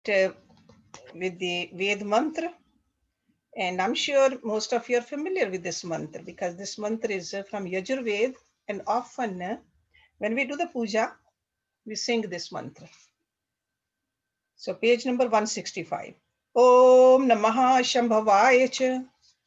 with the Ved mantra, and I'm sure most of you are familiar with this mantra because this mantra is from Yajurved, and often when we do the puja, we sing this mantra. So page number 165. Om Namaha Shambhavaya Cha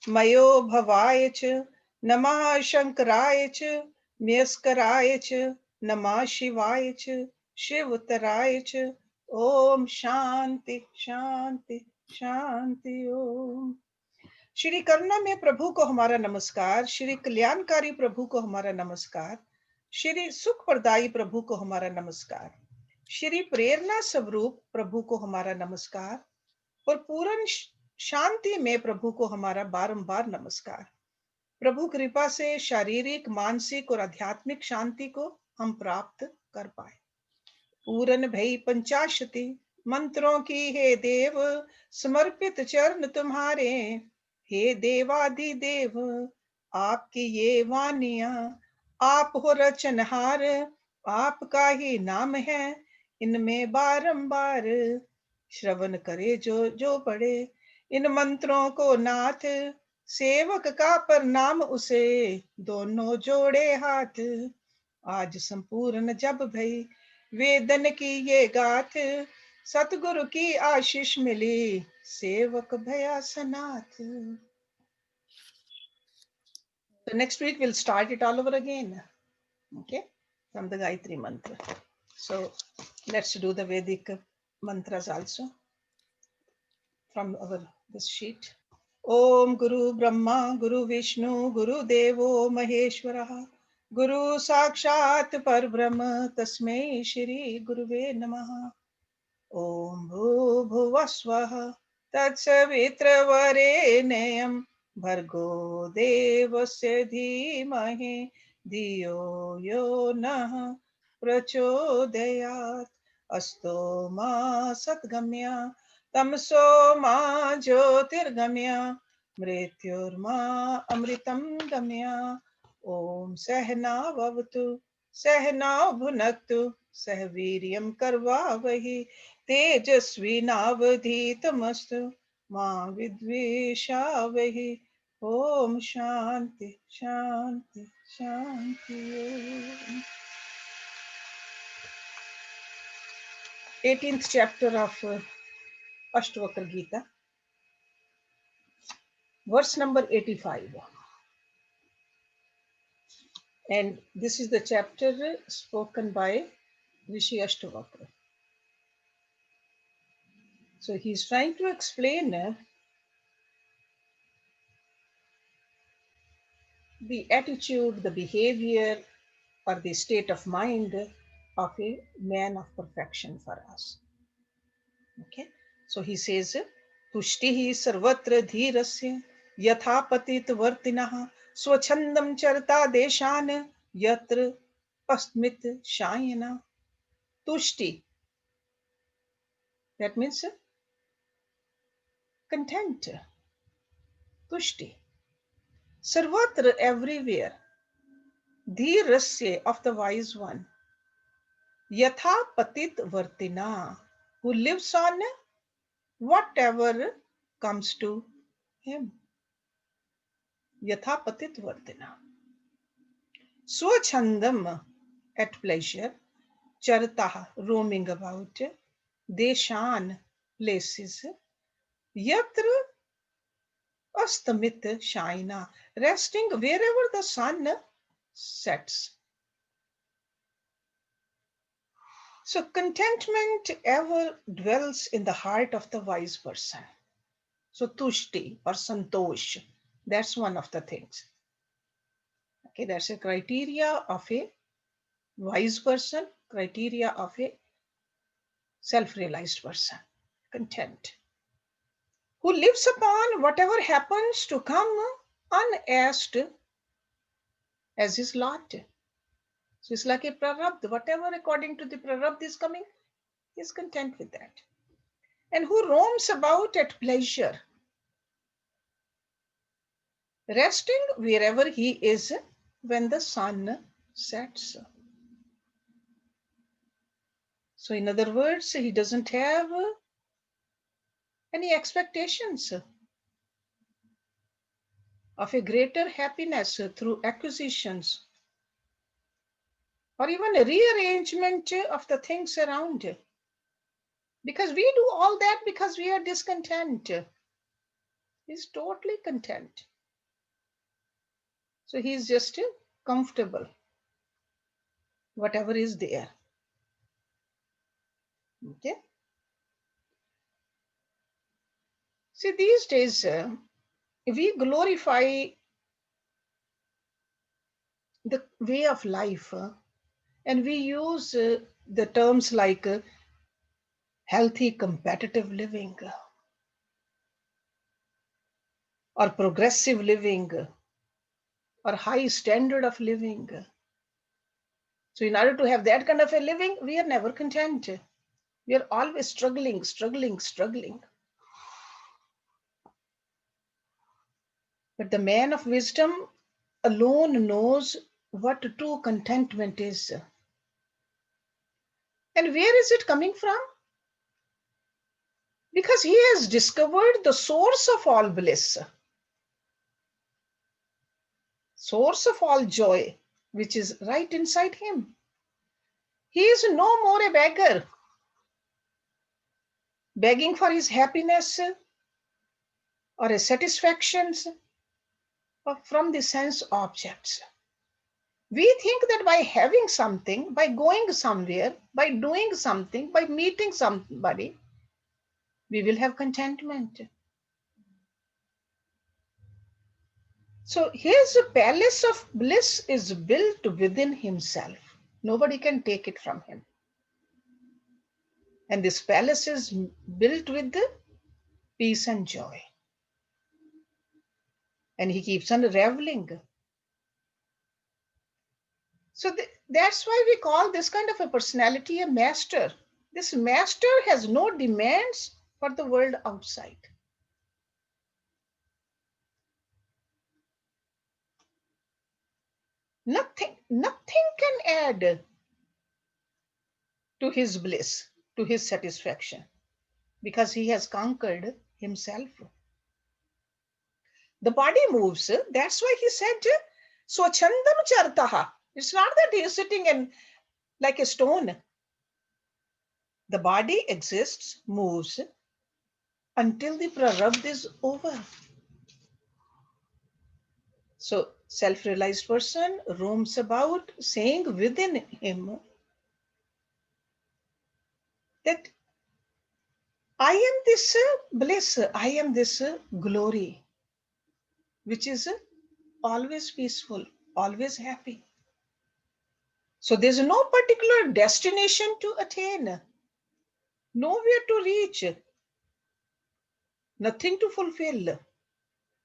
Mayo Bhavaya Cha Namaha Shankaraya Cha Myaskaraya Cha Namah Shivaya Cha Shivutaraya Cha Om Shanti Shanti Shanti Om. Shri करुणा में प्रभु को हमारा नमस्कार, श्री कल्याणकारी प्रभु को हमारा नमस्कार, श्री सुख प्रदायी प्रभु को हमारा नमस्कार, श्री प्रेरणा स्वरूप प्रभु को हमारा नमस्कार और पूर्ण शांति में प्रभु को हमारा बारंबार नमस्कार। प्रभु कृपा से शारीरिक, मानसिक और आध्यात्मिक शांति को हम प्राप्त कर पाए। पूर्ण भई पंचाशति मंत्रों की हे देव, समर्पित चरण तुम्हारे, हे देवादिदेव। आपकी ये वानियां, आप हो रचनहार, आपका ही नाम है, इनमें बारंबार श्रवण करे जो जो पढ़े इन मंत्रों को नाथ, सेवक का प्रणाम उसे, दोनों जोड़े हाथ। आज संपूर्ण जब भई वेदन की ये गाथ, सतगुरु की आशीष मिली, सेवक भया सनाथ। So next week we'll start it all over again, okay, from the Gayatri mantra. So let's do the Vedic mantras also from our this sheet. Om Guru Brahma Guru Vishnu Guru Devo Maheshwara Guru Sakshat Parbrahma Tasmai Shri Guruve Namaha. Om Bhuvasvaha Tatsavitravare Bhargo Devasya Dhimahi Dhiyo Yo Nah Prachodayat. Asto Ma Satgamya Tamso Ma Jyotirgamya Mrityurma Amritam Gamya. Om Sahna Vavatu Sahna Bhunaktu Sahviryam Karvavahi तेजस्वी नावधीतमस्तु मां विद्वेषावहि। ओम शांति शांति शांति। 18th chapter of Astavakra Gita, verse number 85. And this is the chapter spoken by Rishi Astavakra. So he is trying to explain the attitude, the behavior, or the state of mind of a man of perfection for us. Okay, so he says, Tushtihi sarvatra dhirasya yatha patit vartinaha swachandam charta deshan yatra asmit shayana. Tushti, that means content. Tushti. Sarvatra, everywhere. Dhirasya, of the wise one. Yatha patit vartina, who lives on whatever comes to him. Yatha patit vartina. Swachandam, at pleasure. Chartaha, roaming about. Deshan, places. Yatra astamit shaina, resting wherever the sun sets. So contentment ever dwells in the heart of the wise person. So tushti or santosh, that's one of the things. Okay, that's a criteria of a wise person, criteria of a self-realized person. Content. Who lives upon whatever happens to come unasked as his lot. So it's like a prarabdha. Whatever according to the prarabdha is coming, he is content with that. And who roams about at pleasure, resting wherever he is when the sun sets. So in other words, he doesn't have any expectations of a greater happiness through acquisitions or even a rearrangement of the things around. Because we do all that because we are discontent. He's totally content. So he's just comfortable, whatever is there. Okay. See, these days we glorify the way of life and we use the terms like healthy competitive living or progressive living or high standard of living. So in order to have that kind of a living, we are never content. We are always struggling, struggling, struggling. But the man of wisdom alone knows what true contentment is. And where is it coming from? Because he has discovered the source of all bliss, source of all joy, which is right inside him. He is no more a beggar, begging for his happiness or a satisfaction from the sense objects. We think that by having something, by going somewhere, by doing something, by meeting somebody, we will have contentment. So his palace of bliss is built within himself. Nobody can take it from him. And this palace is built with the peace and joy. And he keeps on reveling. So that's why we call this kind of a personality a master. This master has no demands for the world outside. Nothing can add to his bliss, to his satisfaction, because he has conquered himself. The body moves. That's why he said, Swachandam chartaha. It's not that he is sitting in like a stone. The body exists, moves until the prarabdha is over. So self-realized person roams about saying within him that I am this bliss, I am this glory, which is always peaceful, always happy. So there's no particular destination to attain, nowhere to reach, nothing to fulfill,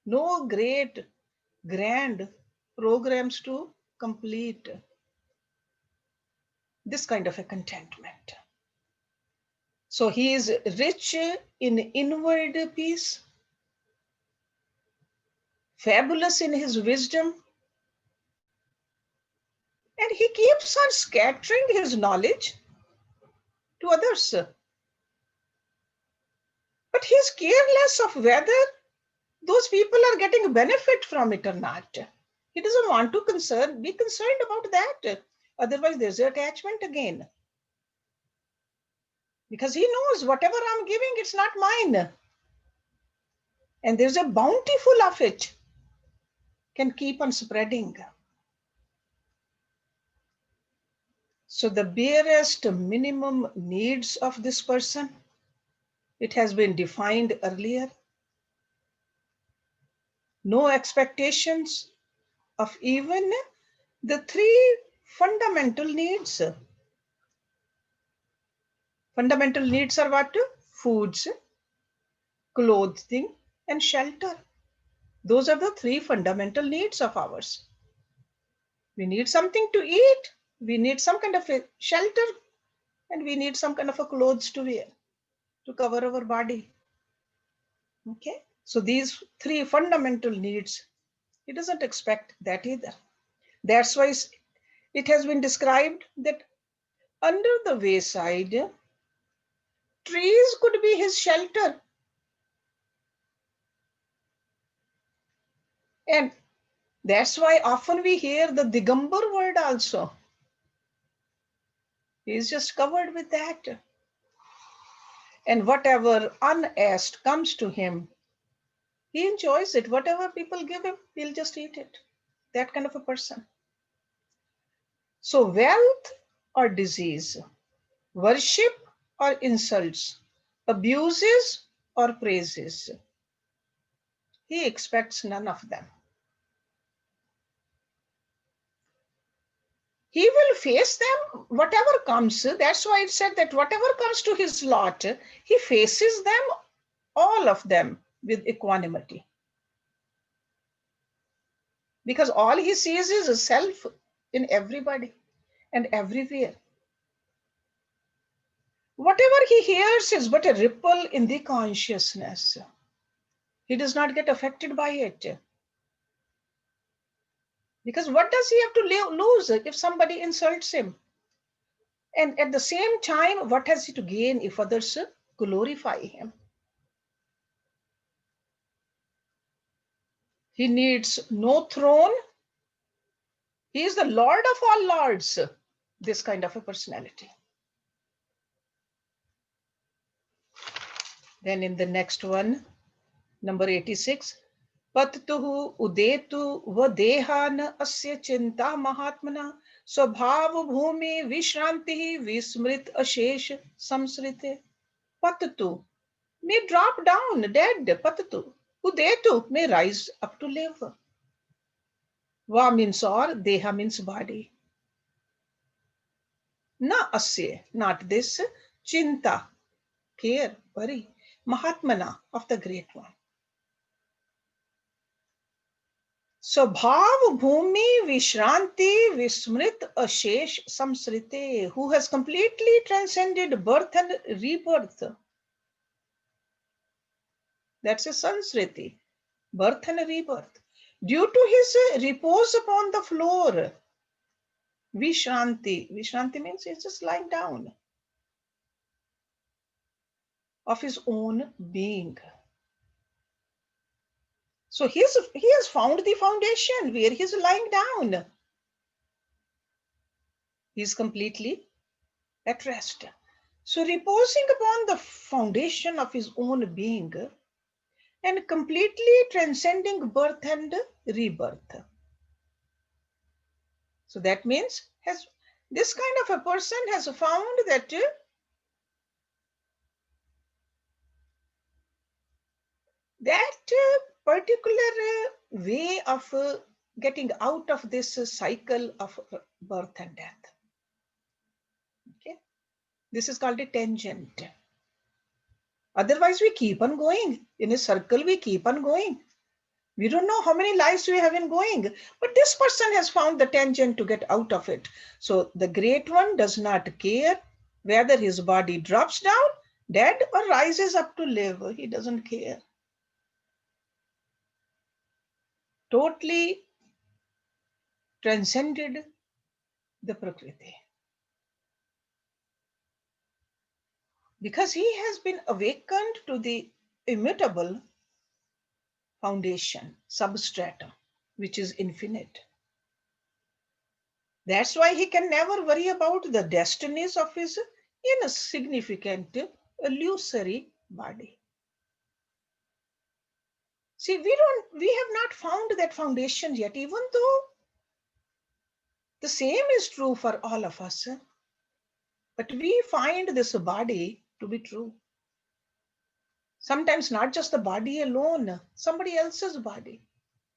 no great, grand programs to complete. This kind of a contentment. So he is rich in inward peace, fabulous in his wisdom, and he keeps on scattering his knowledge to others. But he is careless of whether those people are getting benefit from it or not. He doesn't want to be concerned about that. Otherwise, there's attachment again. Because he knows whatever I'm giving, it's not mine. And there's a bountiful of it can keep on spreading. So the barest minimum needs of this person, it has been defined earlier. No expectations of even the three fundamental needs. Fundamental needs are what? Foods, clothing, and shelter. Those are the three fundamental needs of ours. We need something to eat, we need some kind of a shelter, and we need some kind of a clothes to wear to cover our body. Okay, so these three fundamental needs, he doesn't expect that either. That's why it has been described that under the wayside, trees could be his shelter And that's why often we hear the Digambar word also. He is just covered with that. And whatever unasked comes to him, he enjoys it. Whatever people give him, he'll just eat it. That kind of a person. So wealth or disease, worship or insults, abuses or praises, he expects none of them. He will face them, whatever comes. That's why it said that whatever comes to his lot, he faces them, all of them, with equanimity. Because all he sees is a self in everybody and everywhere. Whatever he hears is but a ripple in the consciousness. He does not get affected by it. Because what does he have to lose if somebody insults him? And at the same time, what has he to gain if others glorify him? He needs no throne. He is the Lord of all lords, this kind of a personality. Then in the next one, number 86, Pattuhu udetu vadehan asya chinta mahatmana swabhav bhumi vishranti vismrit ashesh samsrite. Pattu may drop down dead. Pattu udetu may rise up to live. Va means or, deha means body. Na asya, not this, chinta, care, worry, mahatmana, of the great one. Swabhav bhumi vishranti vismrit ashesh samsrite, who has completely transcended birth and rebirth. That's a Sansriti, birth and rebirth. Due to his repose upon the floor, Vishranti. Vishranti means he's just lying down of his own being. So he has found the foundation where he's lying down. He's completely at rest. So reposing upon the foundation of his own being and completely transcending birth and rebirth. So that means this kind of a person has found that particular way of getting out of this cycle of birth and death. Okay, this is called a tangent. Otherwise, we keep on going in a circle. We keep on going. We don't know how many lives we have been going, but this person has found the tangent to get out of it. So the great one does not care whether his body drops down dead or rises up to live. He doesn't care. Totally transcended the Prakriti. Because he has been awakened to the immutable foundation, substratum, which is infinite. That's why he can never worry about the destinies of his insignificant, illusory body. See, we have not found that foundation yet, even though the same is true for all of us. But we find this body to be true. Sometimes not just the body alone, somebody else's body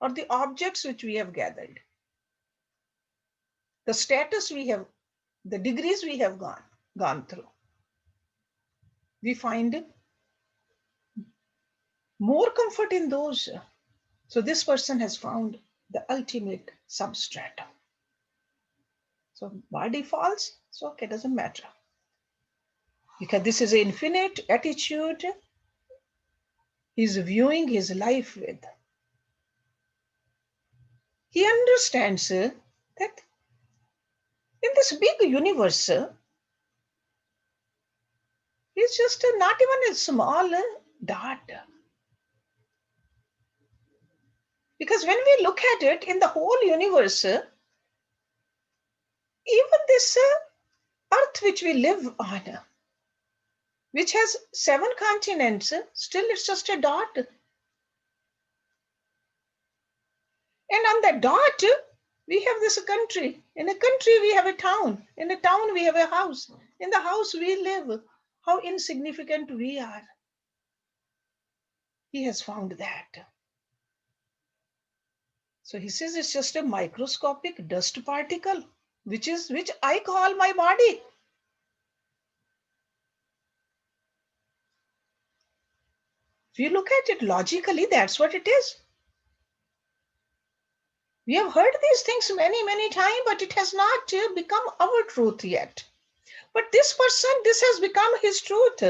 or the objects which we have gathered, the status we have, the degrees we have gone through. We find more comfort in those. So this person has found the ultimate substratum. So body falls, so okay, doesn't matter. Because this is an infinite attitude he's viewing his life with. He understands that in this big universe, he's just not even a small dot. Because when we look at it in the whole universe, even this earth which we live on, which has 7 continents, still it's just a dot. And on that dot, we have this country. In a country, we have a town. In a town, we have a house. In the house, we live. How insignificant we are. He has found that. So he says it's just a microscopic dust particle, which I call my body. If you look at it logically, that's what it is. We have heard these things many, many times, but it has not become our truth yet. But this person, this has become his truth.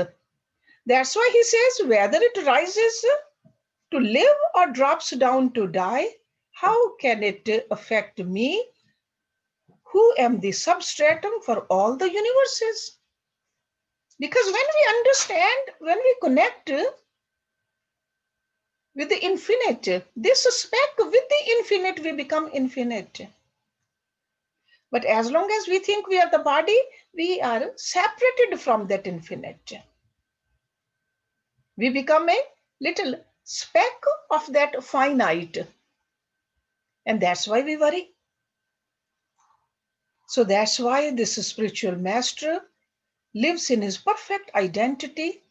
That's why he says, whether it rises to live or drops down to die, how can it affect me, who am the substratum for all the universes? Because when we understand, when we connect with the infinite, this speck with the infinite, we become infinite. But as long as we think we are the body, we are separated from that infinite. We become a little speck of that finite. And that's why we worry. So that's why this spiritual master lives in his perfect identity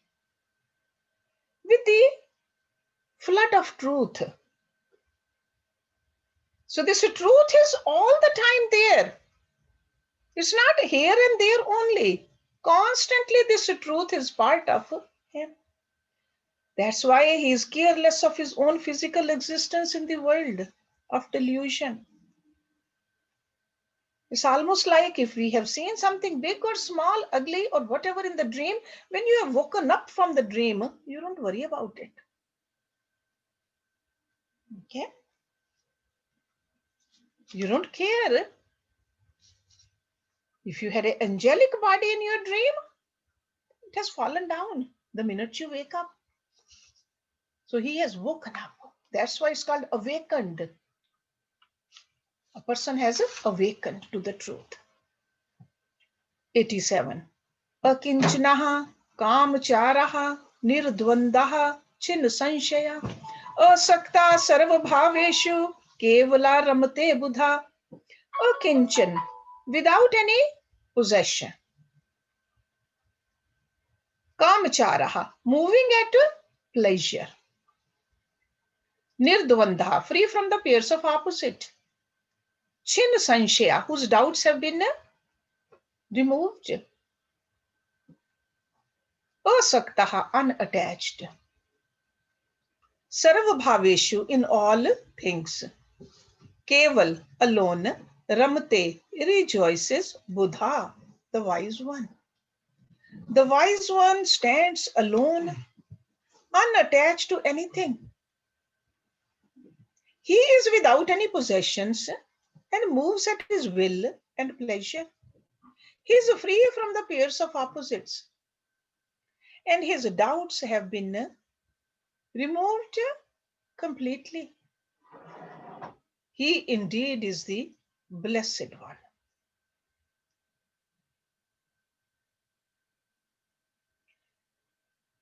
with the flood of truth. So this truth is all the time there. It's not here and there only. Constantly this truth is part of him. That's why he is careless of his own physical existence in the world of delusion. It's almost like if we have seen something big or small, ugly or whatever in the dream, when you have woken up from the dream, you don't worry about it. Okay? You don't care. If you had an angelic body in your dream, it has fallen down the minute you wake up. So he has woken up. That's why it's called awakened. A person has awakened to the truth. 87. Akinchanaha kamcharaha nirdvandaha chin sanshaya asakta sarvabhaveshu kevala ramate buddha. Akinchan, without any possession. Kamcharaha, moving at pleasure. Nirdvandha, free from the pairs of opposite. Chin sanshaya, whose doubts have been removed. Asaktaha, unattached. Sarvabhaveshu, in all things. Keval, alone. Ramate, rejoices. Buddha, the wise one. The wise one stands alone, unattached to anything. He is without any possessions and moves at his will and pleasure. He is free from the pairs of opposites, and his doubts have been removed completely. He indeed is the blessed one.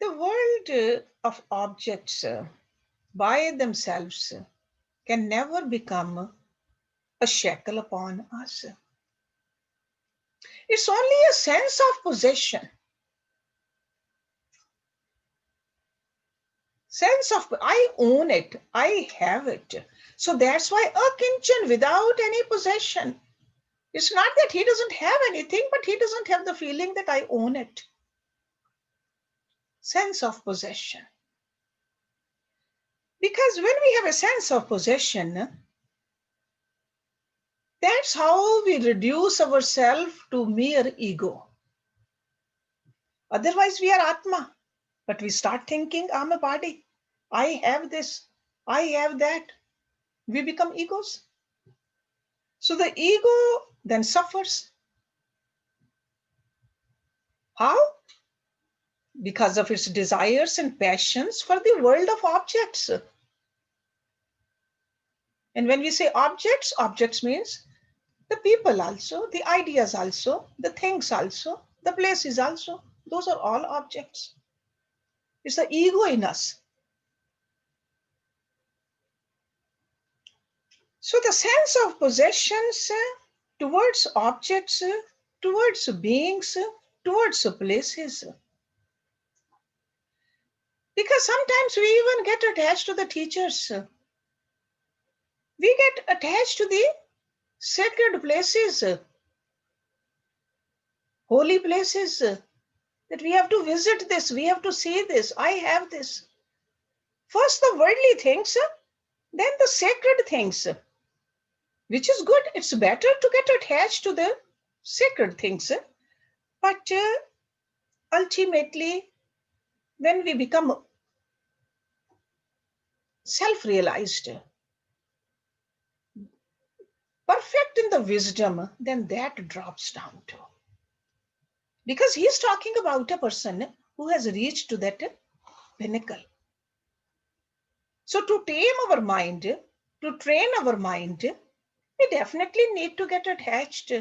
The world of objects by themselves can never become a shackle upon us. It's only a sense of possession. Sense of, I own it, I have it. So that's why akinchan, without any possession. It's not that he doesn't have anything, but he doesn't have the feeling that I own it. Sense of possession. Because when we have a sense of possession, that's how we reduce ourselves to mere ego. Otherwise, we are Atma. But we start thinking, I'm a body. I have this. I have that. We become egos. So the ego then suffers. How? Because of its desires and passions for the world of objects. And when we say objects, objects means the people also, the ideas also, the things also, the places also. Those are all objects. It's the ego in us. So the sense of possessions towards objects, towards beings, towards places. Because sometimes we even get attached to the teachers. We get attached to the sacred places, holy places, that we have to visit this, we have to see this, I have this. First the worldly things, then the sacred things, which is good. It's better to get attached to the sacred things. But ultimately, when we become self-realized, perfect in the wisdom, then that drops down too. Because he's talking about a person who has reached to that pinnacle. So to tame our mind, to train our mind, we definitely need to get attached.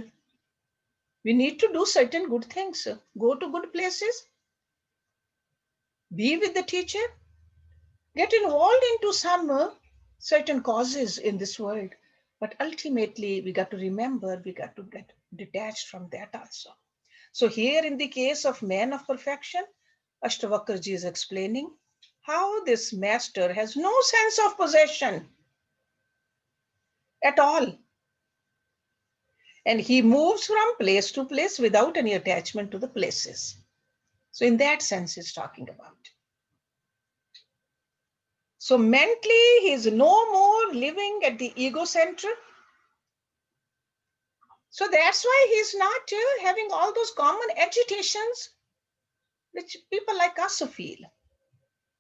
We need to do certain good things, go to good places, be with the teacher, get involved into some certain causes in this world. But ultimately, we got to remember, we got to get detached from that also. So here in the case of man of perfection, Astavakra ji is explaining how this master has no sense of possession at all. And he moves from place to place without any attachment to the places. So in that sense, he's talking about. So mentally, he's no more living at the ego center. So that's why he's not having all those common agitations which people like us feel.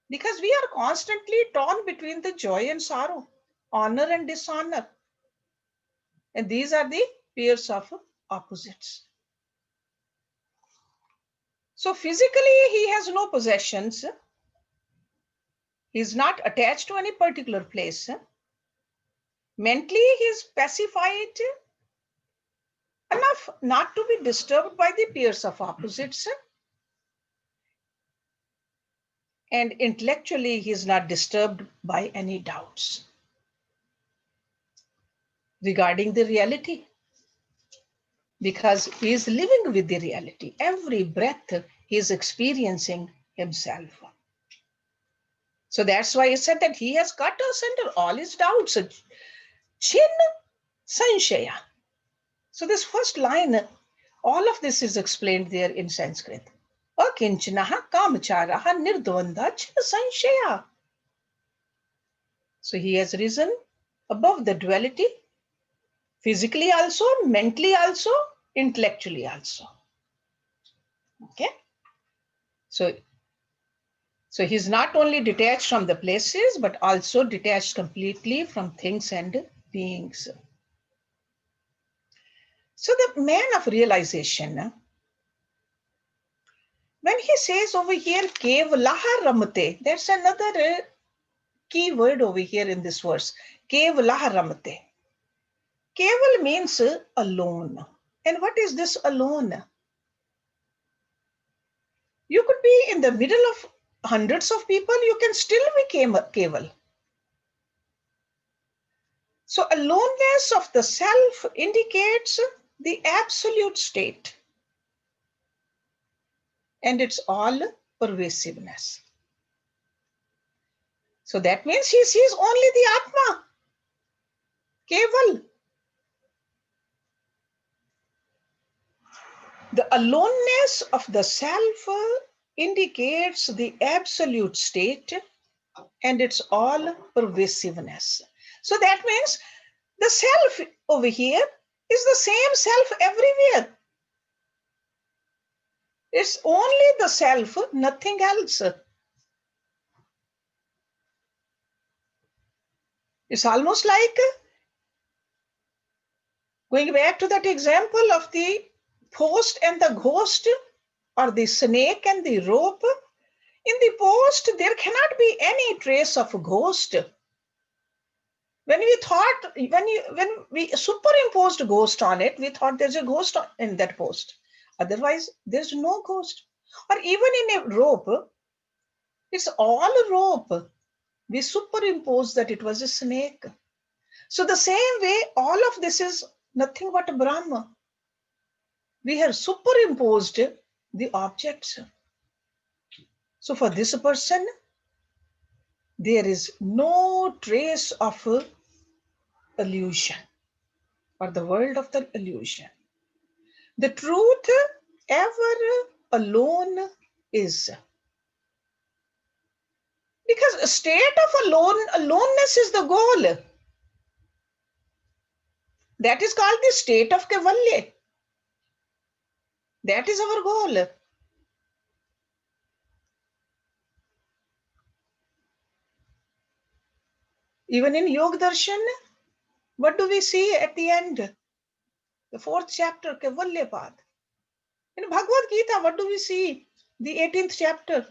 Because we are constantly torn between the joy and sorrow, honor and dishonor. And these are the pairs of opposites. So physically, he has no possessions. He's not attached to any particular place. Mentally, he's pacified enough not to be disturbed by the pairs of opposites. And intellectually, he is not disturbed by any doubts regarding the reality, because he is living with the reality. Every breath he is experiencing himself. So that's why he said that he has cut asunder all his doubts. Chin sanshaya. So this first line, all of this is explained there in Sanskrit. Akinchanaha kamacharaha nirdvanda chin sanshaya. So he has risen above the duality, physically also, mentally also, intellectually also. Okay. So he's not only detached from the places, but also detached completely from things and beings. So the man of realization, when he says over here, Kevalaha Ramate, that's another key word over here in this verse. Kevalaha Ramate. Keval means alone. And what is this alone? You could be in the middle of hundreds of people, you can still be Keval. So aloneness of the self indicates the absolute state. And it's all pervasiveness. So that means he sees only the Atma, Keval. The aloneness of the self indicates the absolute state, and it's all pervasiveness. So that means the self over here is the same self everywhere. It's only the self, nothing else. It's almost like going back to that example of the post and the ghost, or the snake and the rope. In the post, there cannot be any trace of a ghost. When we superimposed ghost on it, we thought there's a ghost in that post. Otherwise, there's no ghost. Or even in a rope, it's all a rope. We superimpose that it was a snake. So the same way, all of this is nothing but Brahma. We have superimposed the objects. So for this person, there is no trace of illusion or the world of the illusion. The truth ever alone is. Because a state of aloneness is the goal. That is called the state of Kaivalya. That is our goal. Even in Yoga Darshan, what do we see at the end? The fourth chapter, Kaivalya Path. In Bhagavad Gita, what do we see? The 18th chapter,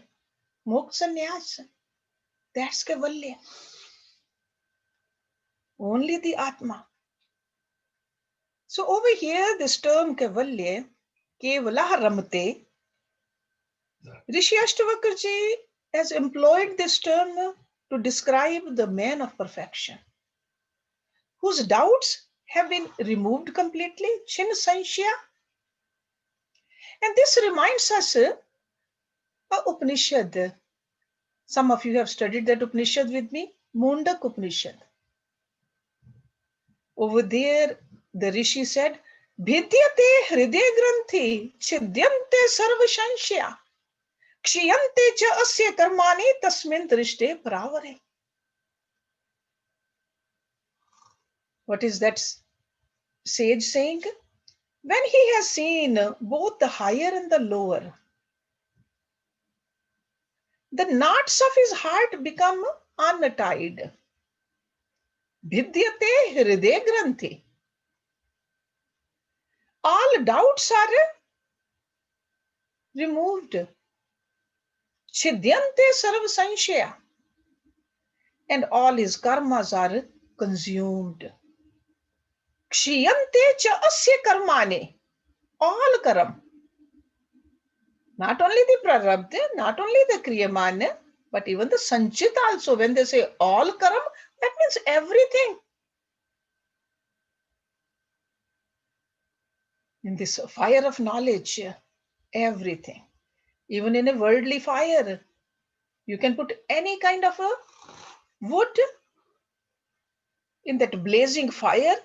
Moksha Sannyas. That's Kaivalya. Only the Atma. So over here, this term Kaivalya, Kevalah Ramate, Rishi Astavakra ji has employed this term to describe the man of perfection, whose doubts have been removed completely, Chin Sanshya. And this reminds us a Upanishad. Some of you have studied that Upanishad with me, Mundak Upanishad. Over there, the Rishi said, Bhidyate hriday granthi, chidyante sarva sanshya, kshiyante cha asya karmani tasmin drishte pravare. What is that sage saying? When he has seen both the higher and the lower, the knots of his heart become untied. Bhidyate hriday granthi. All doubts are removed. Chidyante sarva sanshaya. And all his karmas are consumed. Kshiyante cha asya karmane. All karam. Not only the prarabdha, not only the kriyamana, but even the sanchit also. When they say all karam, that means everything. In this fire of knowledge, everything. Even in a worldly fire, you can put any kind of a wood in that blazing fire,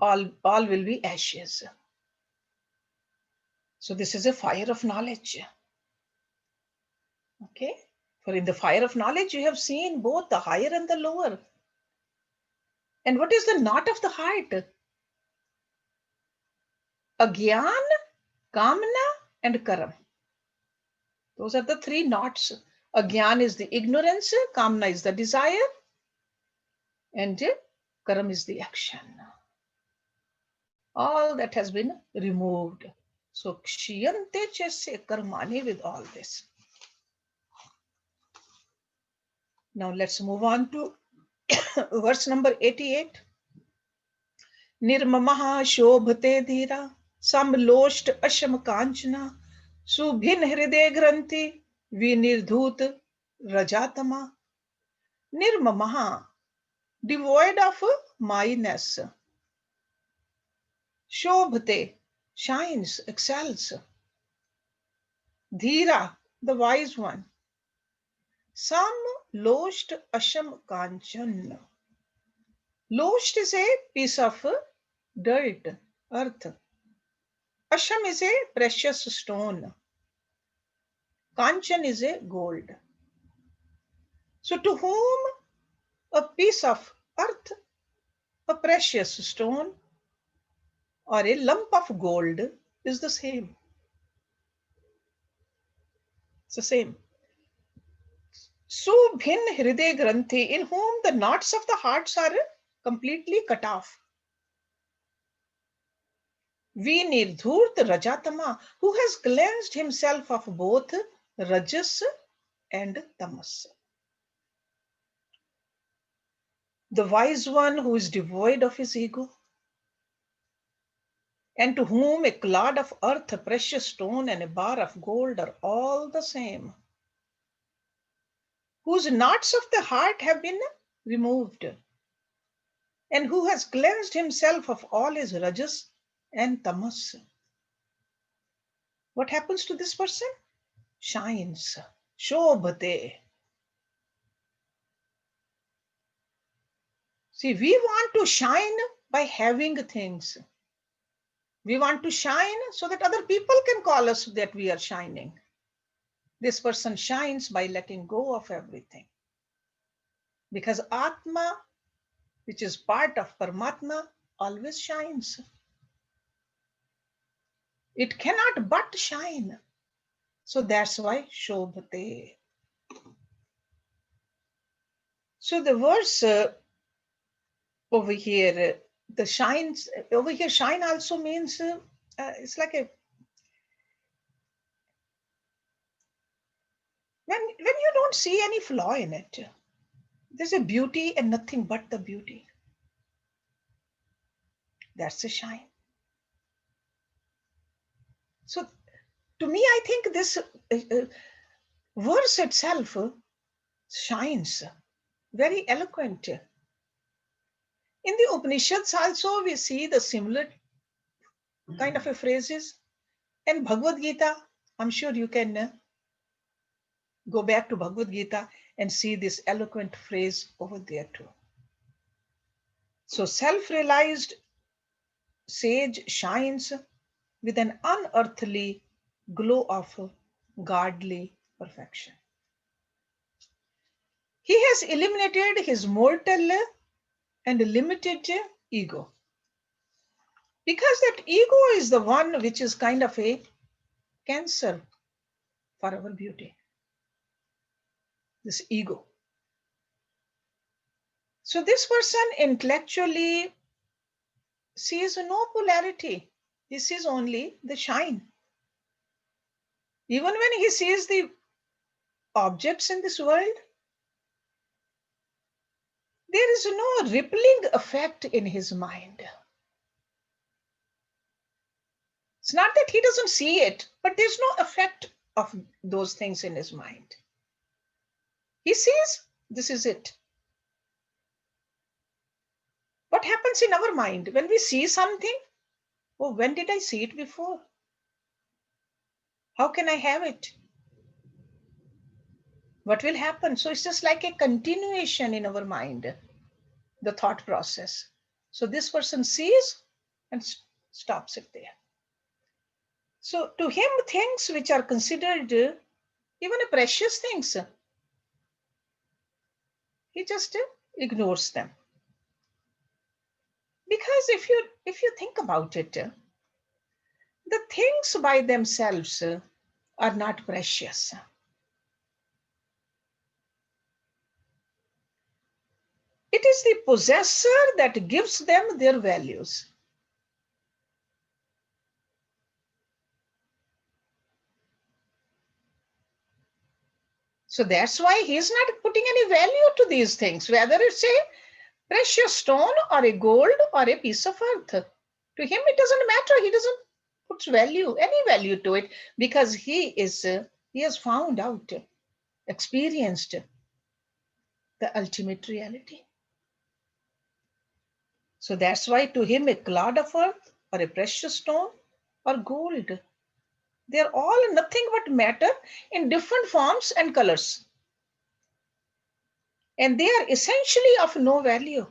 all will be ashes. So this is a fire of knowledge. Okay. For in the fire of knowledge, you have seen both the higher and the lower. And what is the knot of the heart? Agyan, Kamna, and Karam. Those are the three knots. Agyan is the ignorance, Kamna is the desire, and Karam is the action. All that has been removed. So Kshiyante Chesya Karmani with all this. Now let's move on to verse number 88. Nirmamaha shobhate dhira samlosht asham kanchana subhin hriday granthi vinirdhut rajatama. Nirmamaha, devoid of minus. Shobhate, shines, excels. Dhira, the wise one. Samlosht asham kanchan. Losht is a piece of dirt, earth. Asham is a precious stone. Kanchan is a gold. So to whom a piece of earth, a precious stone, or a lump of gold is the same. It's the same. Subhin hriday granthi, in whom the knots of the hearts are completely cut off. Vinirdhurt rajatama, who has cleansed himself of both rajas and tamas. the wise one who is devoid of his ego, and to whom a clod of earth, a precious stone, and a bar of gold are all the same, whose knots of the heart have been removed, and who has cleansed himself of all his rajas and tamas. What happens to this person? Shines. Shobhate. See, we want to shine by having things. We want to shine so that other people can call us that we are shining. This person shines by letting go of everything. Because Atma, which is part of Paramatma, always shines. It cannot but shine. So that's why Shobhate. So the verse over here, the shines, over here, shine also means it's like a when you don't see any flaw in it, there's a beauty and nothing but the beauty. That's a shine. So to me, I think this verse itself shines, very eloquent. In the Upanishads also, we see the similar kind of a phrases. And Bhagavad Gita, I'm sure you can go back to Bhagavad Gita and see this eloquent phrase over there too. So self-realized sage shines with an unearthly glow of godly perfection. He has eliminated his mortal and limited ego. Because that ego is the one which is kind of a cancer for our beauty. This ego. So this person intellectually sees no polarity. He sees only the shine. Even when he sees the objects in this world, there is no rippling effect in his mind. It's not that he doesn't see it, but there's no effect of those things in his mind. He sees this is it. What happens in our mind when we see something? Oh, when did I see it before? How can I have it? What will happen? So it's just like a continuation in our mind, the thought process. So this person sees and stops it there. So to him, things which are considered even precious things, he just ignores them. Because if you think about it, the things by themselves are not precious. It is the possessor that gives them their values. So that's why he's not putting any value to these things, whether it's a precious stone or a gold or a piece of earth. To him, it doesn't matter. He doesn't put any value to it, because he has found out, experienced the ultimate reality. So that's why to him, a clod of earth or a precious stone or gold, they're all nothing but matter in different forms and colors. And they are essentially of no value.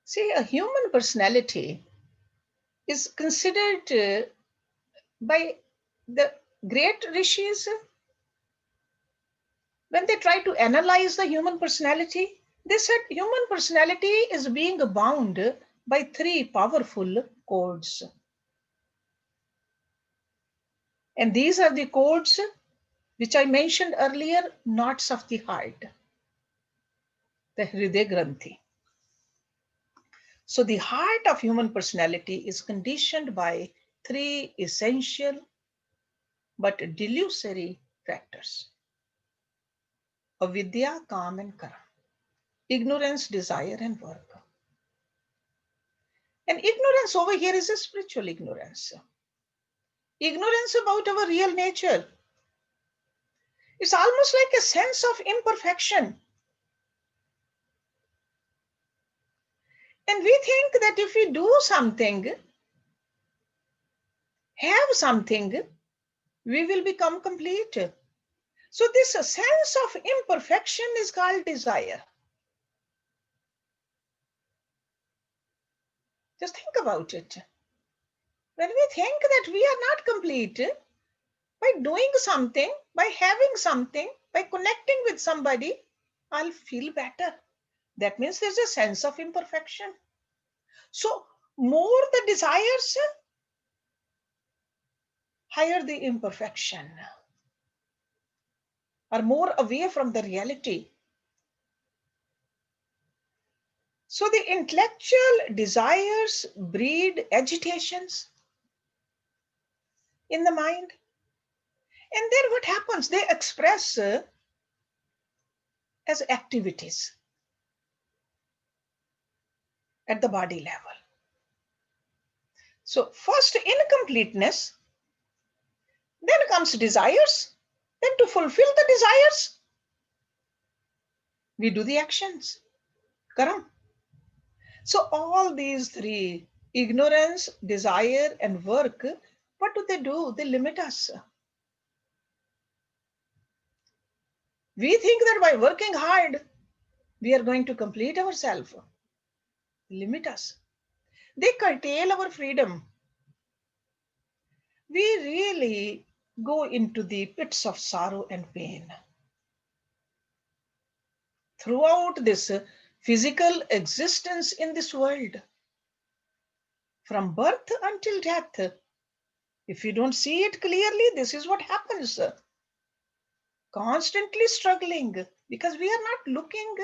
See, a human personality is considered by the great rishis, when they try to analyze the human personality, they said human personality is being bound by three powerful codes. And these are the codes which I mentioned earlier, knots of the heart, the Hriday Granthi. So the heart of human personality is conditioned by three essential but delusory factors. Avidya, calm and karma. Ignorance, desire and work. And ignorance over here is a spiritual ignorance. Ignorance about our real nature. It's almost like a sense of imperfection. And we think that if we do something, have something, we will become complete. So this sense of imperfection is called desire. Just think about it. When we think that we are not complete, by doing something, by having something, by connecting with somebody, I'll feel better. That means there's a sense of imperfection. So more the desires, higher the imperfection, or more away from the reality. So the intellectual desires breed agitations in the mind. And then what happens? They express as activities at the body level. So first incompleteness, then comes desires, then to fulfill the desires, we do the actions, karma. So all these three, ignorance, desire and work, what do? They limit us. We think that by working hard, we are going to complete ourselves. Limit us. They curtail our freedom. We really go into the pits of sorrow and pain. Throughout this physical existence in this world, from birth until death, if you don't see it clearly, this is what happens. Constantly struggling because we are not looking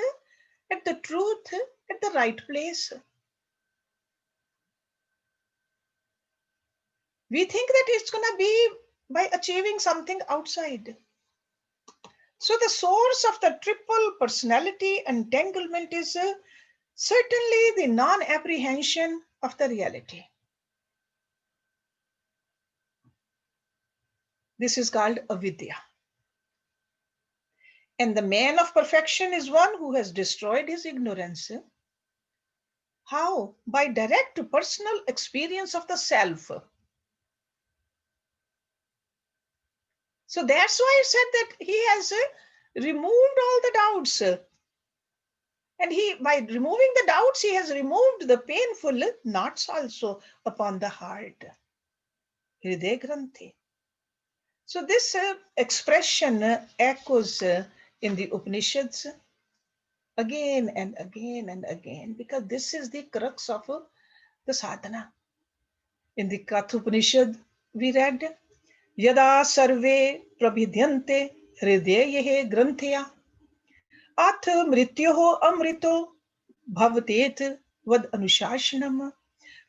at the truth at the right place. We think that it's going to be by achieving something outside. So the source of the triple personality entanglement is certainly the non-apprehension of the reality. This is called avidya. And the man of perfection is one who has destroyed his ignorance. How? By direct personal experience of the self. So that's why I said that he has removed all the doubts. And by removing the doubts, he has removed the painful knots also upon the heart. Hriday Granthi. So this expression echoes in the Upanishads again and again and again, because this is the crux of the sadhana. In the Katha Upanishad, we read, Yada sarve prabhidyante hridayehe granthya ath mrityoho amrito bhavatet vad anushashanam.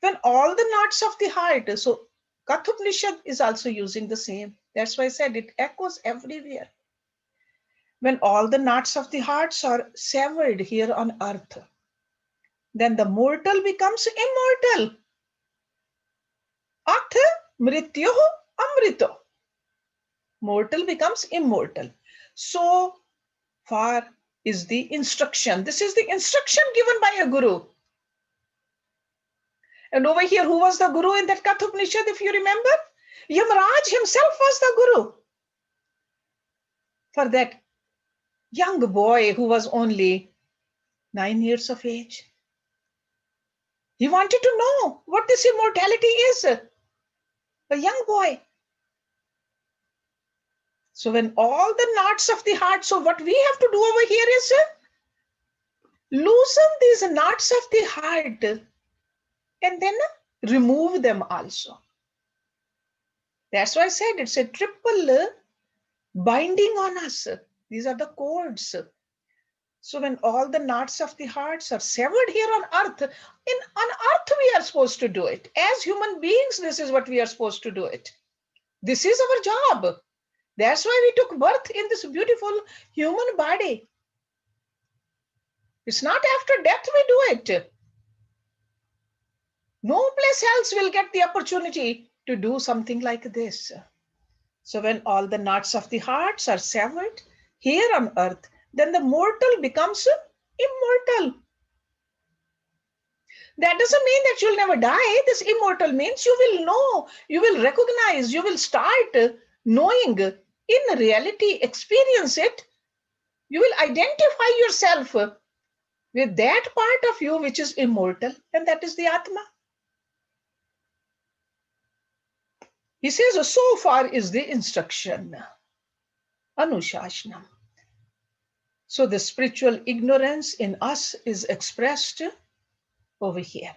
When all the knots of the heart, so Katha Upanishad is also using the same. That's why I said it echoes everywhere. When all the knots of the hearts are severed here on earth, then the mortal becomes immortal. Ath mrityoho amrito. Mortal becomes immortal. So far is the instruction. This is the instruction given by a guru. And over here, who was the guru in that Katha Upanishad, if you remember? Yamaraj himself was the guru for that young boy who was only 9 years of age. He wanted to know what this immortality is. A young boy. So when all the knots of the heart, so what we have to do over here is loosen these knots of the heart and then remove them also. That's why I said it's a triple binding on us. These are the cords. So when all the knots of the hearts are severed here on earth, on earth we are supposed to do it. As human beings, this is what we are supposed to do it. This is our job. That's why we took birth in this beautiful human body. It's not after death we do it. No place else will get the opportunity to do something like this. So when all the knots of the hearts are severed here on earth, then the mortal becomes immortal. That doesn't mean that you'll never die. This immortal means you will know, you will recognize, you will start knowing, in reality, experience it. You will identify yourself with that part of you which is immortal, and that is the Atma. He says, so far is the instruction, Anushashanam. So the spiritual ignorance in us is expressed over here.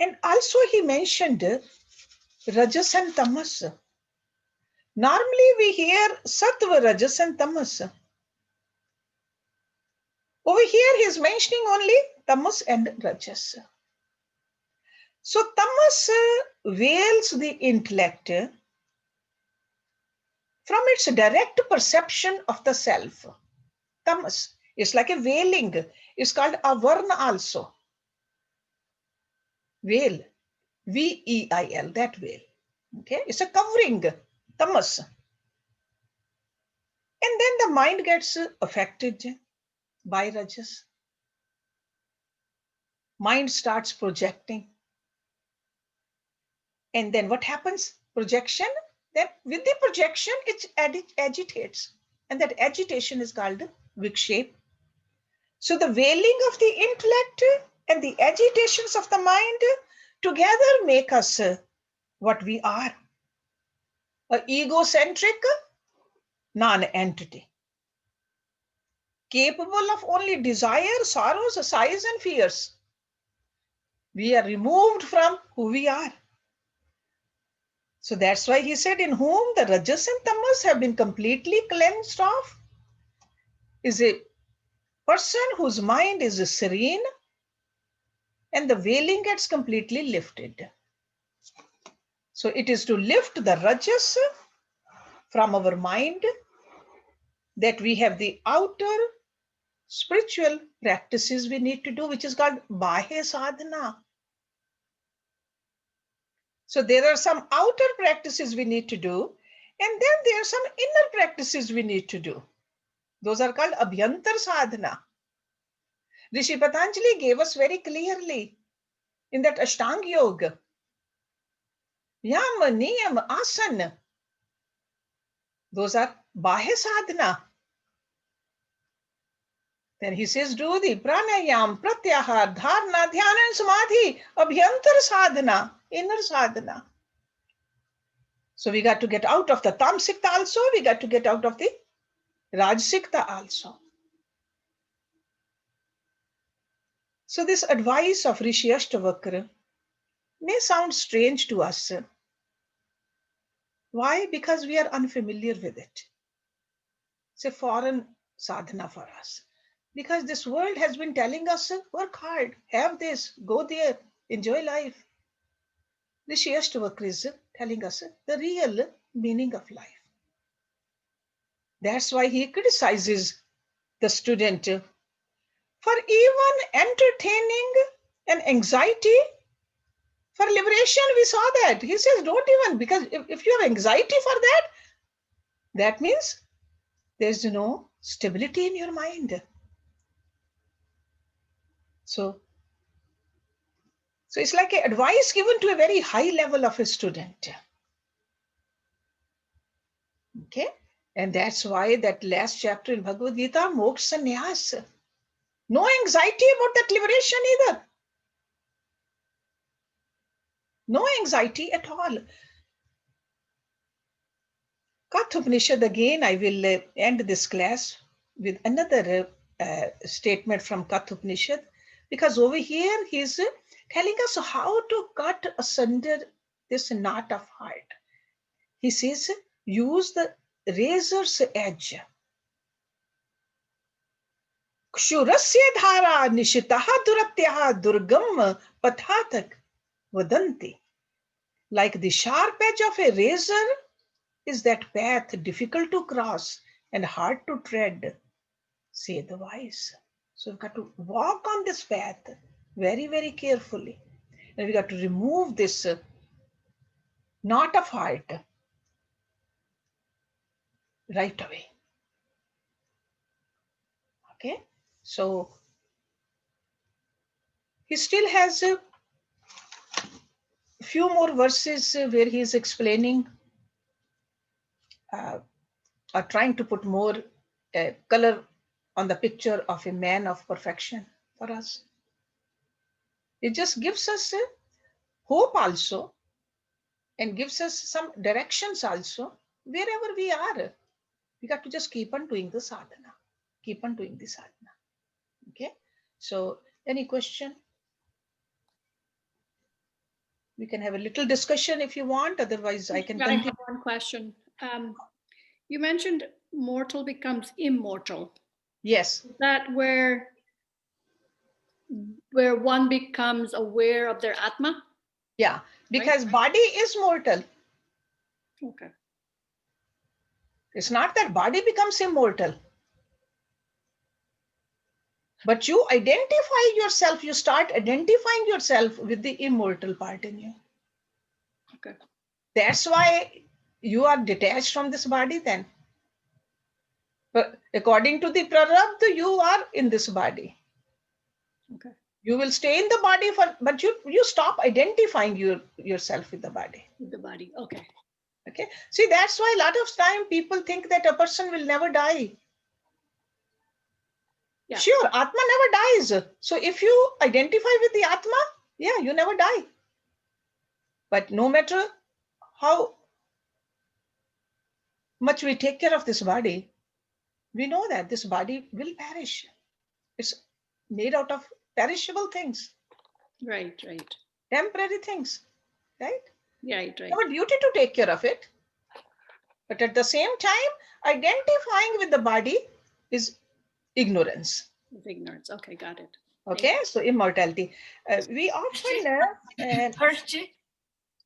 And also he mentioned Rajas and Tamas. Normally we hear Sattva, Rajas and Tamas. Over here he is mentioning only Tamas and Rajas. So Tamas veils the intellect from its direct perception of the self. Tamas is like a veiling. It's called avarna also. Veil. V-E-I-L, that veil. Okay, it's a covering. Tamas. And then the mind gets affected by Rajas. Mind starts projecting. And then what happens? Projection. Then with the projection, it agitates. And that agitation is called vikshepa. So the veiling of the intellect and the agitations of the mind together make us what we are. An egocentric non-entity. Capable of only desire, sorrows, sighs, and fears. We are removed from who we are. So that's why he said, in whom the Rajas and Tamas have been completely cleansed off, is a person whose mind is serene and the veiling gets completely lifted. So it is to lift the Rajas from our mind that we have the outer spiritual practices we need to do, which is called Bahya Sadhana. So there are some outer practices we need to do, and then there are some inner practices we need to do. Those are called Abhyantar Sadhana. Rishi Patanjali gave us very clearly in that Ashtanga Yoga. Yam, Niyam, Asana. Those are Bahya Sadhana. Then he says, do the pranayam, pratyahar, dharana, dhyana, and samadhi, abhyantar sadhana, inner sadhana. So we got to get out of the tamsikta also, we got to get out of the rajsikta also. So this advice of Rishi Astavakra may sound strange to us. Why? Because we are unfamiliar with it. It's a foreign sadhana for us. Because this world has been telling us, work hard, have this, go there, enjoy life. Rishi Astavakra is telling us the real meaning of life. That's why he criticizes the student for even entertaining an anxiety for liberation. We saw that. He says, don't even, because if you have anxiety for that, that means there's no stability in your mind. So it's like an advice given to a very high level of a student. Okay? And that's why that last chapter in Bhagavad Gita, Moksha Sannyas. No anxiety about that liberation either. No anxiety at all. Katha Upanishad, again, I will end this class with another statement from Katha Upanishad, because over here he's telling us how to cut asunder this knot of heart. He says, use the razor's edge. Kshurasya dhara nishitaha duratyaha durgam pathatak vadanti. Like the sharp edge of a razor is that path difficult to cross and hard to tread, say the wise. So we've got to walk on this path very, very carefully. And we got to remove this knot of heart right away. Okay, so he still has a few more verses where he is explaining or trying to put more color on the picture of a man of perfection for us. It just gives us hope also and gives us some directions also wherever we are. We got to just keep on doing the sadhana. Keep on doing the sadhana. Okay. So any question? We can have a little discussion if you want. Otherwise, I can continue. I have one question. You mentioned mortal becomes immortal. Yes. Is that where one becomes aware of their atma? Yeah, because body is mortal. Okay. It's not that body becomes immortal. But you identify yourself, you start identifying yourself with the immortal part in you. Okay. That's why you are detached from this body then. But according to the prarabdha, you are in this body. Okay. You will stay in the body but you stop identifying yourself with the body. With the body. Okay. Okay. See, that's why a lot of time people think that a person will never die. Yeah. Sure, Atma never dies. So if you identify with the Atma, yeah, you never die. But no matter how much we take care of this body, we know that this body will perish. It's made out of perishable things. Right. Temporary things, right? Right. Our duty to take care of it. But at the same time, identifying with the body is ignorance. With ignorance. Okay, got it. Okay, so immortality. We often... Hershji?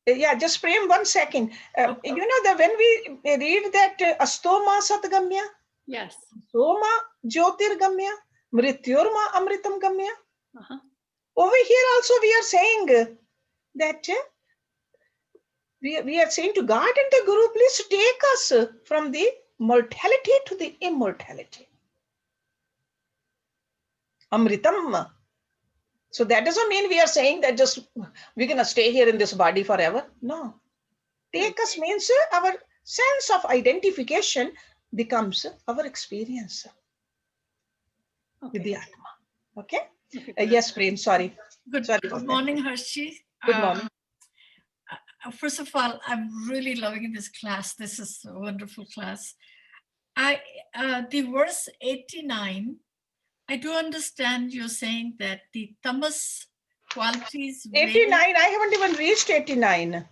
Yeah, just Prem, 1 second. You know that when we read that Astoma Satgamya, yes, Soma Jyotirgamya, Mrityorma Amritam Gamya. Over here also we are saying that we are saying to God and the Guru, please take us from the mortality to the immortality. Amritam. So that doesn't mean we are saying that just we're going to stay here in this body forever. No. Take us means our sense of identification becomes our experience with the Atma. Okay? Yes, Prem, sorry. Good morning, Hershji. Good morning. First of all, I'm really loving this class. This is a wonderful class. The verse 89, I do understand you're saying that the tamas qualities... 89, I haven't even reached 89.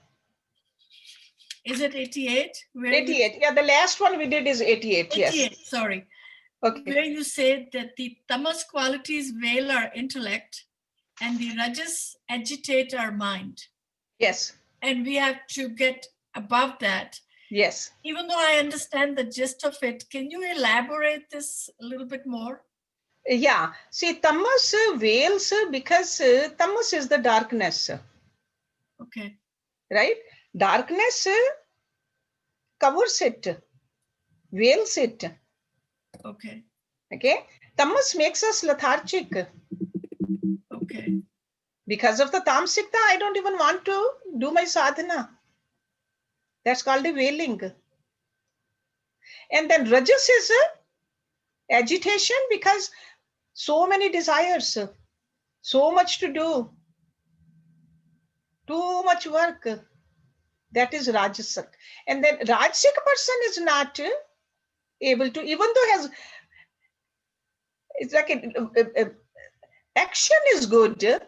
Is it 88? 88, yeah, the last one we did is 88, 88, yes. Sorry. Okay. Where you said that the tamas qualities veil our intellect and the rajas agitate our mind. Yes. And we have to get above that. Yes. Even though I understand the gist of it, can you elaborate this a little bit more? Yeah. See, tamas veils because tamas is the darkness. Okay. Right? Darkness covers it, veils it. Okay. Okay. Tamas makes us lethargic. Okay. Because of the tamsikta, I don't even want to do my sadhana. That's called the veiling. And then rajas is agitation because so many desires, so much to do, too much work. That is rajasak. And then rajasic person is not able to, even though it's like action is good,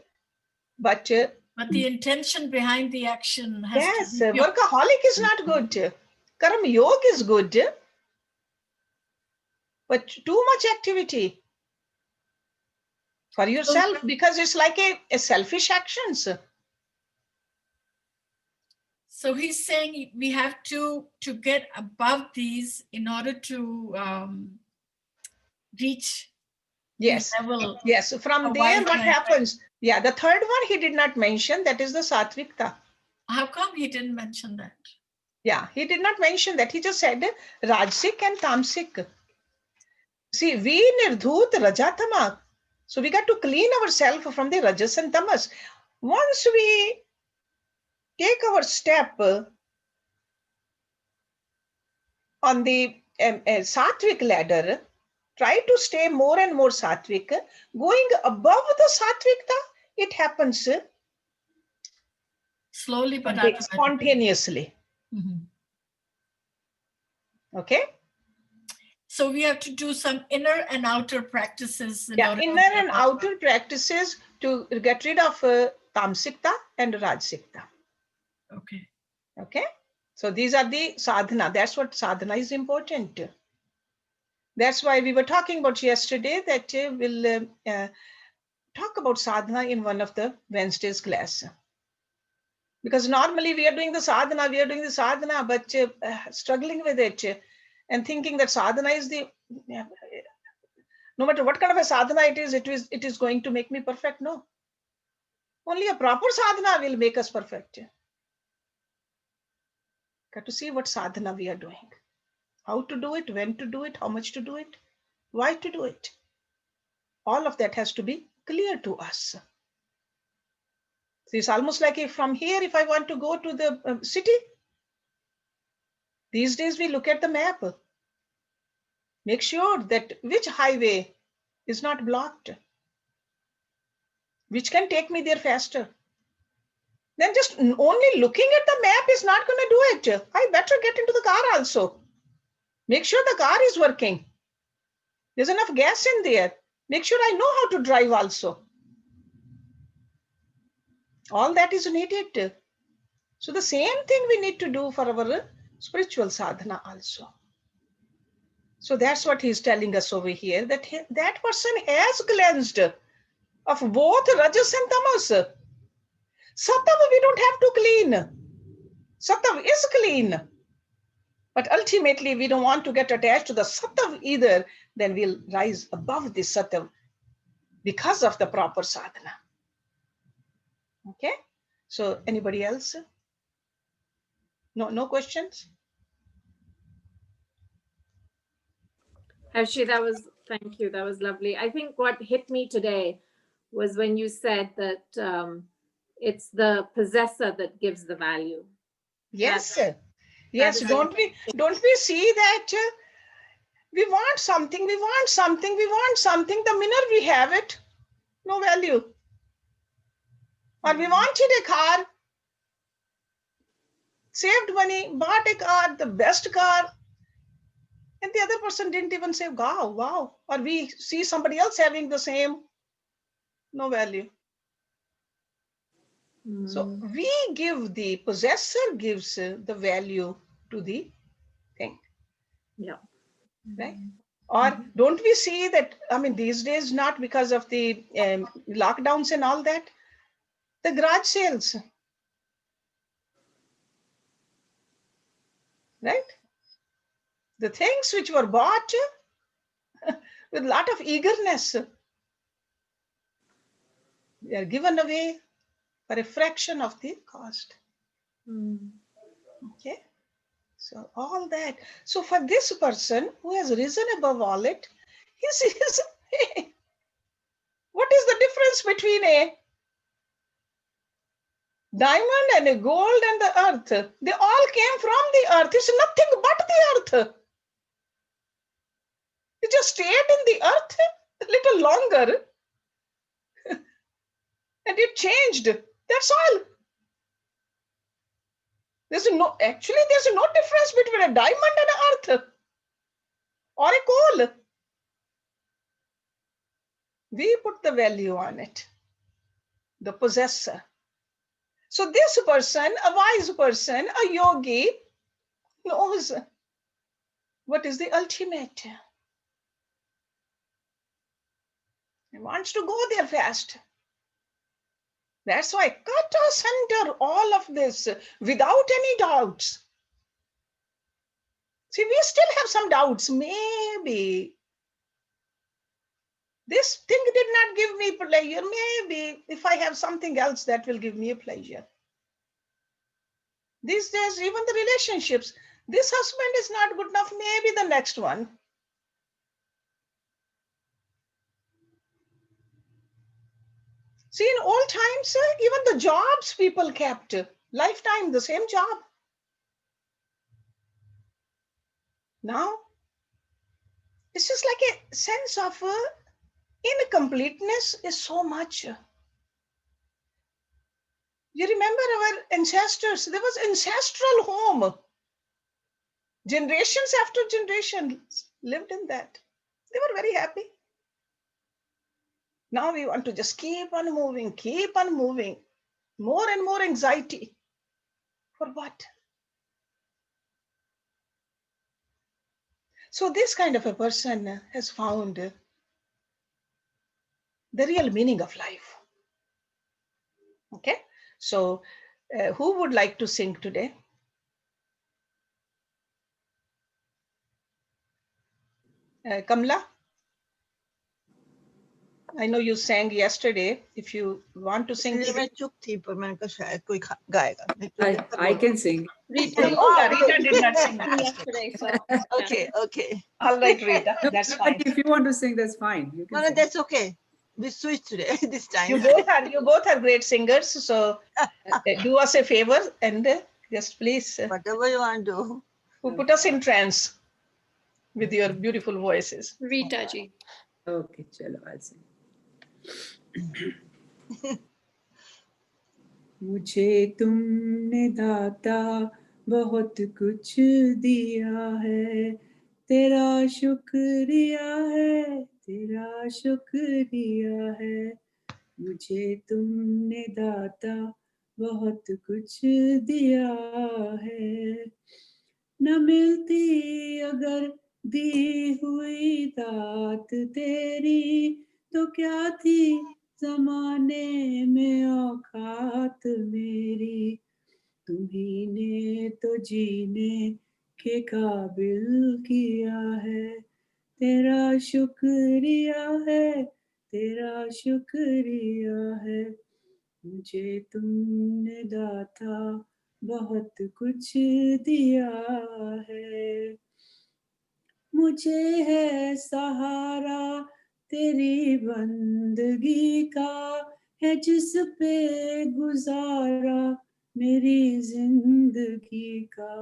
but the intention behind the action has to be workaholic is not good. Karma yoga is good, but too much activity for yourself because it's like a selfish actions. So he's saying we have to get above these in order to reach Yes. the level. Yes. From there, what happens? Yeah, the third one he did not mention, that is the Satvikta. How come he didn't mention that? Yeah, he did not mention that. He just said Rajsik and Tamsik. See, we nirdhut rajatama. So we got to clean ourselves from the rajas and tamas. Once we take our step on the sattvic ladder, try to stay more and more sattvic. Going above the sattvikta, it happens Slowly but spontaneously. Mm-hmm. Okay. So we have to do some inner and outer practices. Yeah, inner and outer practices to get rid of tamsikta and rajsikta. Okay. Okay. So these are the sadhana. That's what sadhana is important. That's why we were talking about yesterday that we'll talk about sadhana in one of the Wednesday's class. Because normally we are doing the sadhana, but struggling with it and thinking that sadhana is the, no matter what kind of a sadhana it is going to make me perfect. No. Only a proper sadhana will make us perfect. Got to see what sadhana we are doing. How to do it, when to do it, how much to do it, why to do it. All of that has to be clear to us. So it's almost like if from here, if I want to go to the city, these days we look at the map. Make sure that which highway is not blocked, which can take me there faster. Then just only looking at the map is not going to do it. I better get into the car also. Make sure the car is working. There's enough gas in there. Make sure I know how to drive also. All that is needed. So the same thing we need to do for our spiritual sadhana also. So that's what he's telling us over here, that that person has cleansed of both rajas and tamas. Sattva we don't have to clean. Sattva is clean. But ultimately we don't want to get attached to the sattva either. Then we'll rise above the sattva because of the proper sadhana. Okay. So anybody else? No questions? Hershey, thank you. That was lovely. I think what hit me today was when you said that it's the possessor that gives the value. Yes. Yes. Don't we see that we want something, the minute we have it, no value. Or we wanted a car, saved money, bought a car, the best car, and the other person didn't even say, wow. Or we see somebody else having the same, no value. So we give, the possessor gives the value to the thing. Yeah. Right? Or don't we see that, I mean, these days, not because of the lockdowns and all that, the garage sales, right? The things which were bought with a lot of eagerness, they are given away for a fraction of the cost. Okay. So all that. So for this person who has risen above all it, he says, hey, what is the difference between a diamond and a gold and the earth? They all came from the earth. It's nothing but the earth. It just stayed in the earth a little longer and it changed. That's all. There's no difference between a diamond and an earth or a coal. We put the value on it, the possessor. So this person, a wise person, a yogi, knows what is the ultimate. He wants to go there fast. That's why cut asunder all of this without any doubts. See, we still have some doubts. Maybe this thing did not give me pleasure. Maybe if I have something else that will give me a pleasure. These days, even the relationships, this husband is not good enough, maybe the next one. See, in old times, even the jobs people kept, lifetime, the same job. Now, it's just like a sense of incompleteness is so much. You remember our ancestors, there was ancestral home. Generations after generations lived in that. They were very happy. Now we want to just keep on moving, more and more anxiety. For what? So this kind of a person has found the real meaning of life. Okay, so who would like to sing today? Kamla? I know you sang yesterday. If you want to sing today. मैं चुप थी पर मैंने कहा शायद कोई गाएगा नहीं तो I can sing. Rita, Rita did not sing yesterday, so okay All right, Rita, that's fine. If you want to sing, that's fine. You can no sing. that's okay we switched today this time You both are great singers. So do us a favor and just please whatever you want to do put us in trance with your beautiful voices. Rita ji. Okay, chalo, I'll sing. मुझे तुमने दाता बहुत कुछ दिया है तेरा शुक्रिया है तेरा शुक्रिया है मुझे तुमने दाता बहुत कुछ दिया है न मिलती अगर दी हुई दात तेरी तो क्या थी जमाने में औकात मेरी तुम्ही ने तो जीने के काबिल किया है तेरा शुक्रिया है तेरा शुक्रिया है मुझे तुमने दाता बहुत कुछ दिया है मुझे है सहारा तेरी बंदगी का है जिस पे गुजारा मेरी जिंदगी का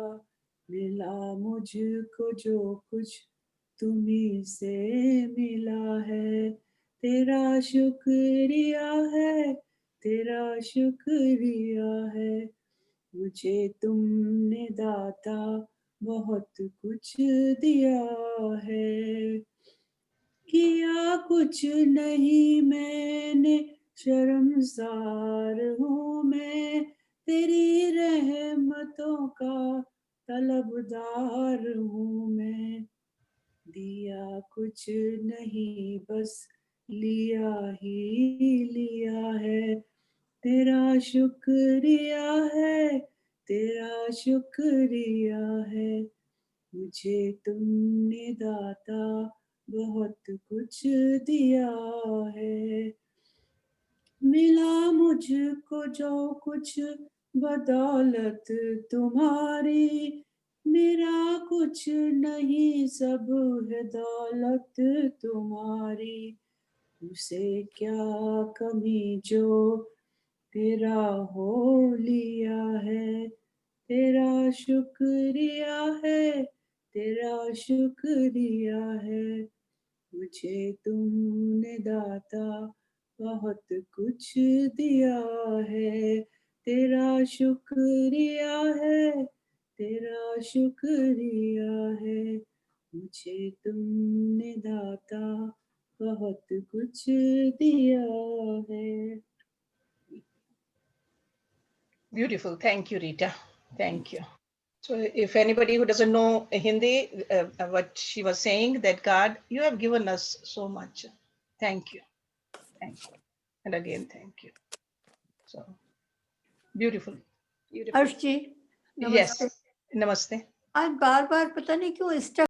मिला मुझको जो कुछ तुम्ही से मिला है तेरा शुक्रिया है तेरा शुक्रिया है मुझे तुमने दाता बहुत कुछ दिया है किया कुछ नहीं मैंने शर्मसार हूँ मैं तेरी रहमतों का तलबदार हूँ मैं दिया कुछ नहीं बस लिया ही लिया है तेरा शुक्रिया है तेरा शुक्रिया है मुझे तुमने दाता बहुत कुछ दिया है मिला मुझको जो कुछ बदौलत तुम्हारी मेरा कुछ नहीं सब है दौलत तुम्हारी उसे क्या कमी जो तेरा हो लिया है तेरा शुक्रिया है तेरा शुक्रिया है मुझे तुमने दाता बहुत कुछ दिया है तेरा शुक्रिया है तेरा शुक्रिया है मुझे तुमने दाता बहुत कुछ दिया है Beautiful. Thank you, Rita. Thank you. So if anybody who doesn't know Hindi, what she was saying, that God, you have given us so much. Thank you. Thank you. And again, thank you. So beautiful. Beautiful. Harsh ji Yes. नमस्ते। Namaste. आज बार बार पता नहीं क्यों